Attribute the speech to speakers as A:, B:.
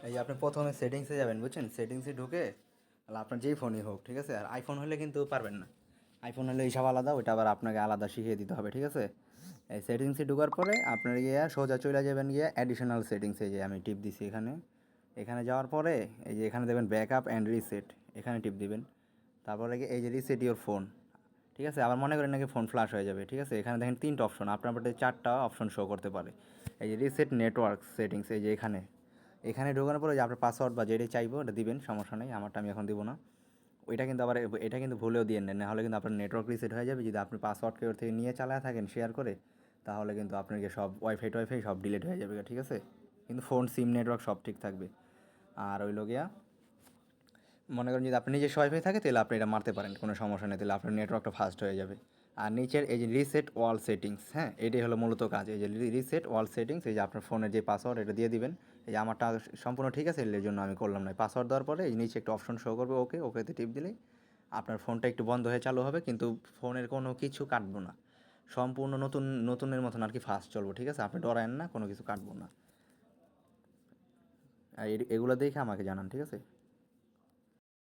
A: এই যে আপনি প্রথমে সেটিংসে যাবেন, বুঝছেন? সেটিংসে ঢুকে তাহলে আপনার যেই ফোনই হোক, ঠিক আছে? আর আইফোন হলে কিন্তু পারবেন না। আইফোন হলে হিসাব আলাদা, ওইটা আবার আপনাকে আলাদা শিখিয়ে দিতে হবে, ঠিক আছে? এই সেটিংসে ঢোকার পরে আপনার গিয়ে সোজা চলে যাবেন গিয়ে অ্যাডিশনাল সেটিংসে, যে আমি টিপ দিছি এখানে। এখানে যাওয়ার পরে এই যে এখানে দেবেন ব্যাকআপ অ্যান্ড রিসেট, এখানে টিপ দিবেন। তারপরে এই যে রিসেট ইওর ফোন, ঠিক আছে? আবার মনে করেন নাকি ফোন ফ্লাশ হয়ে যাবে, ঠিক আছে? এখানে দেখেন 3টা অপশন, আপনার মধ্যে 4টা অপশন শো করতে পারে। এই যে রিসেট নেটওয়ার্ক সেটিংস, এই যে এখানে এখানে ঢোকানোর পরে যে আপনার পাসওয়ার্ড বা যেটাই চাইবো ওটা দিবেন, সমস্যা নেই, আমারটা আমি এখন দিব না। ওইটা কিন্তু আবার এটা কিন্তু ভুলেও দিয়ে নেন, নাহলে কিন্তু আপনার নেটওয়ার্ক রিসেট হয়ে যাবে। যদি আপনি পাসওয়ার্ডকে ওর থেকে নিয়ে চালায় থাকেন শেয়ার করে, তাহলে কিন্তু আপনার সব ওয়াইফাই সব ডিলিট হয়ে যাবে, ঠিক আছে? কিন্তু ফোন, সিম, নেটওয়ার্ক সব ঠিক থাকবে। আর ওই গিয়া মনে করেন যদি আপনি নিজস্ব ওয়াইফাই থাকে তাহলে আপনি এটা মারতে পারেন, কোনো সমস্যা নেই, তাহলে আপনার নেটওয়ার্কটা ফাস্ট হয়ে যাবে। আর নিচের এই যে রিসেট ওয়াল সেটিংস, হ্যাঁ, এটাই হলো মূলত কাজ। এই যে রিসেট ওয়াল সেটিংস, এই যে আপনার ফোনের যে পাসওয়ার্ড এটা দিয়ে দিবেন। এই যে আমারটা সম্পূর্ণ ঠিক আছে, এর জন্য আমি করলাম না। পাসওয়ার্ড দেওয়ার পরে এই নিচে একটা অপশন শো করবে, ওকেতে টিপ দিলেই আপনার ফোনটা একটু বন্ধ হয়ে চালু হবে, কিন্তু ফোনের কোনো কিছু কাটবো না। সম্পূর্ণ নতুনের মতন আর কি ফাস্ট চলবো, ঠিক আছে? আপনি ডরায়েন না, কোনো কিছু কাটবো না। আর এগুলো দেখে আমাকে জানান, ঠিক আছে?